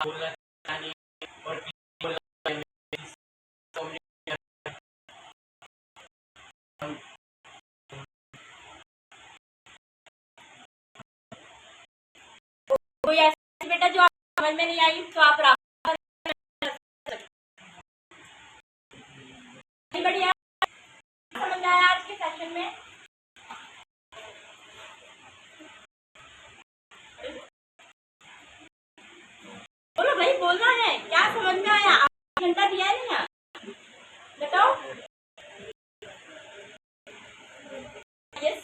बोलना चाहिए और बोलना चाहिए। कोई ऐसी बेटा जो आपको समझ में नहीं आई तो आप बढ़िया समझ में आया आज के सेशन में? बोलो भाई, बोलना है, क्या समझ में आया? आप घंटा दिया है नहीं, बताओ। यस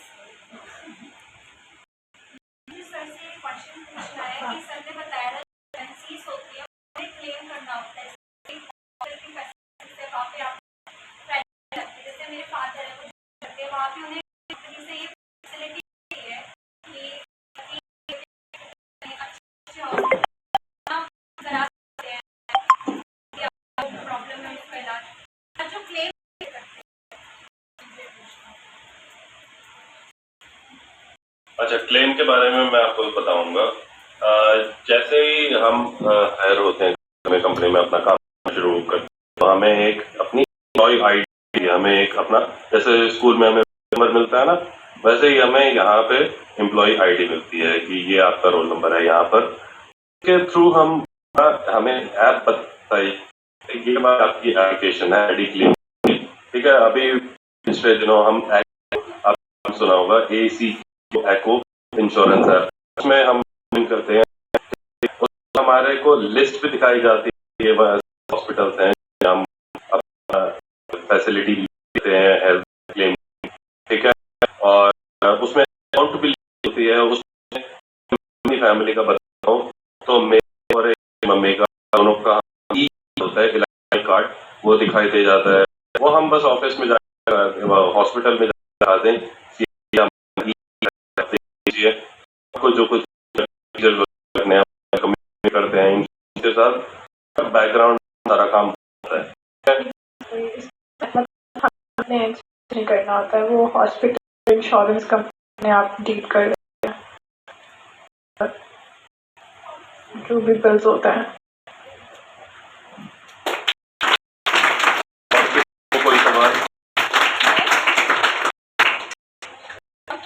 सर से क्वेश्चन पूछना है कि सर ने बताया था वैकेंसीज होती है और क्लेम करना होता है। जैसे मेरे फादर है, वो करते हैं, वहाँ पे उन्हें कंपनी से ये फैसिलिटी है कि अच्छे करा सकते हैं, प्रॉब्लम है उसका इलाज जो क्लेम। अच्छा, क्लेम के बारे में मैं आपको बताऊंगा। जैसे ही हम हायर होते हैं हमें कंपनी में अपना काम शुरू करते हैं तो हमें एक अपनी एम्प्लॉय आईडी, हमें एक अपना, जैसे स्कूल में हमें नंबर मिलता है ना, वैसे ही हमें यहाँ पे एम्प्लॉय आईडी मिलती है कि ये आपका रोल नंबर है। यहाँ पर के थ्रू हमें ऐप बताई ये बात आपकी एप्लीकेशन है आईडी क्लेम, ठीक है। अभी पिछले दिनों हम आपने सुना होगा AC एको इंश्योरेंस है, उसमें हम करते हैं, उसमें हमारे को लिस्ट भी दिखाई जाती है हॉस्पिटल्स हैं जहाँ हम अपना फैसिलिटी लेते हैं हेल्थ क्लेम, ठीक है। और उसमें अकाउंट भी होती है। उसमें अपनी फैमिली का बताऊं तो मेरे और मम्मी का दोनों का होता है इलाज कार्ड, वो दिखाई दे जाता है। वो हम बस ऑफिस में जाकर हॉस्पिटल में जाते हैं, आपको जो कुछ करते हैं इनके साथ बैकग्राउंड सारा काम होता है। नहीं करना होता है, वो हॉस्पिटल इंश्योरेंस कंपनी आप डील कर लेते हैं जो भी बिल्स होता है। कोई सवाल? Thank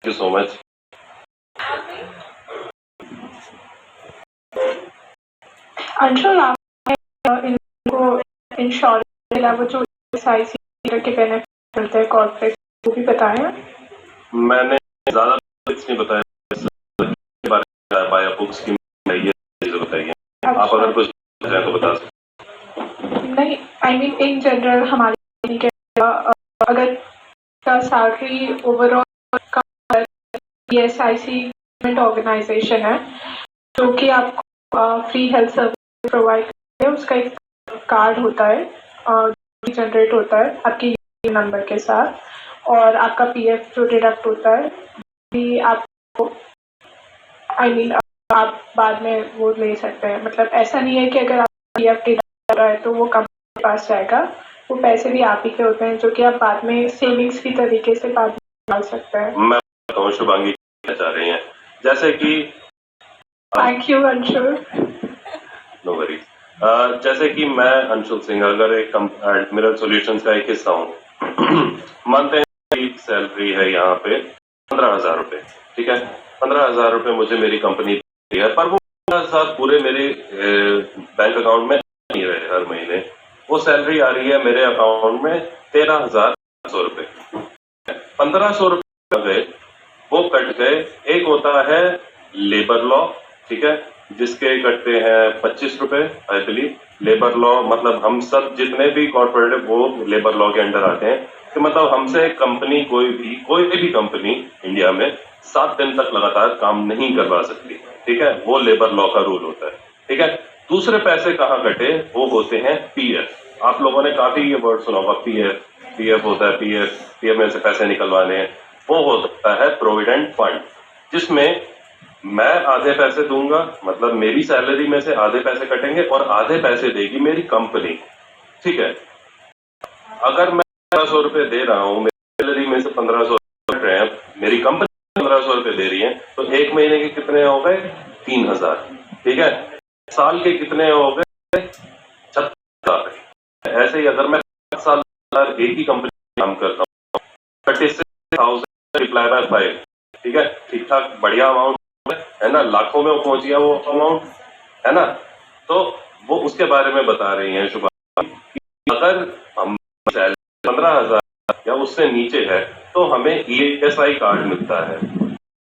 you so much. Anshul, आपने इनको इंश्योरेंस के अलावा जो SIC के बेनिफिट मिलते हैं कॉर्पोरेट, वो भी बताया? मैंने ज़्यादा कुछ नहीं बताया इसके बारे में, बाय बुक्स की ये चीज़ें बताइए। आप अगर कुछ चाहें तो बता सकते। नहीं, आई मीन इन जनरल हमारे अगर का सैलरी ओवरऑल का SIC ऑर्गेनाइजेशन है जो कि आपको फ्री हेल्थ सर्विस प्रोवाइड करते हैं। उसका एक कार्ड होता है जो जनरेट होता है आपके नंबर के साथ, और आपका PF जो डिडक्ट होता है भी आपको आप बाद में वो ले सकते हैं। मतलब ऐसा नहीं है कि अगर आप PF डिडक्ट कर रहा है तो वो कंपनी के पास जाएगा, वो पैसे भी आप ही के होते हैं जो कि आप बाद में सेविंग्स की तरीके से बाद में डाल सकते हैं। मैं बताऊं, शुभांगी क्या चाह रही हैं, जैसे कि thank you Anshul. No worries. जैसे कि मैं अंशुल सिंह अगर एक एडमिरल सॉल्यूशंस का एक हिस्सा हूँ, मानते हैं कि सैलरी है यहाँ पे 15,000 रुपए, ठीक है। 15,000 रुपए मुझे मेरी कंपनी दी है, पर वो 15,000 पूरे मेरे बैंक अकाउंट में नहीं रहे। हर महीने वो सैलरी आ रही है मेरे अकाउंट में 13,100 रुपए। 1,500 रुपए गए, वो कट गए। एक होता है लेबर लॉ, ठीक है, जिसके कटते हैं 25 रुपए आई बिलीव। लेबर लॉ मतलब हम सब जितने भी कॉर्पोरेट वो लेबर लॉ के अंडर आते हैं, तो मतलब हमसे कंपनी कोई भी कंपनी इंडिया में 7 दिन तक लगातार काम नहीं करवा सकती, ठीक है। वो लेबर लॉ का रूल होता है, ठीक है। दूसरे पैसे कहाँ कटे, वो होते हैं PF। आप लोगों ने काफी ये वर्ड सुना होगा, PF होता है, PF में से पैसे निकलवाने हैं। वो होता है प्रोविडेंट फंड, जिसमें मैं आधे पैसे दूंगा, मतलब मेरी सैलरी में से आधे पैसे कटेंगे और आधे पैसे देगी मेरी कंपनी, ठीक है। अगर मैं 1500 रुपए दे रहा हूँ, मेरी सैलरी में से 1500 कट रहे हैं, मेरी कंपनी 1500 रुपए दे रही है, तो एक महीने के कितने हो गए? 3,000। ठीक है, साल के कितने हो गए? 36,000। ऐसे ही अगर मैं 7 साल एक ही कंपनी में काम करता हूँ, 36,000 मल्टीप्लाई बाय 5, ठीक है, ठीक ठाक बढ़िया अमाउंट है ना, लाखों में पहुंच गया वो अमाउंट, है ना। तो वो उसके बारे में बता रही हैं शुभा, अगर हम 15,000 या उससे नीचे है तो हमें ESI कार्ड मिलता है,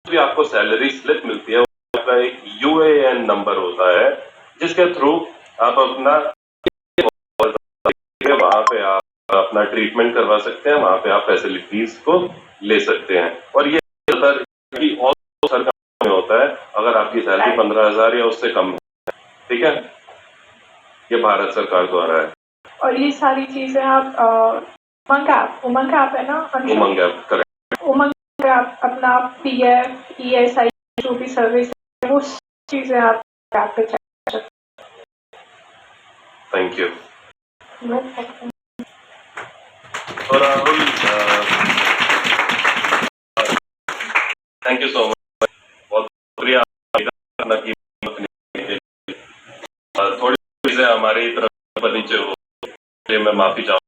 भी आपको सैलरी स्लिप मिलती है, उसका एक UAN नंबर होता है जिसके थ्रू आप अपना वहां पे आप अपना ट्रीटमेंट करवा सकते हैं, वहां पे आप फैसिलिटीज को ले सकते हैं। और ये और सरकार में होता है अगर आपकी सैलरी 15,000 या उससे कम है, ठीक है, ये भारत सरकार द्वारा है। और ये सारी चीजें आप उमंग ऐप है ना? उमंग ऐप, करेक्ट। उमंग पे आप अपना PF ESI जो भी सर्विस है वो चीजें आप ऐप पे चेक कर सकते थैंक यू। हैं। तो Rahul, thank you so much, बहुत शुक्रिया अपना कीमत देने के लिए। थोड़ी चीजें हमारी तरफ नीचे हो, मैं माफी चाहूँ।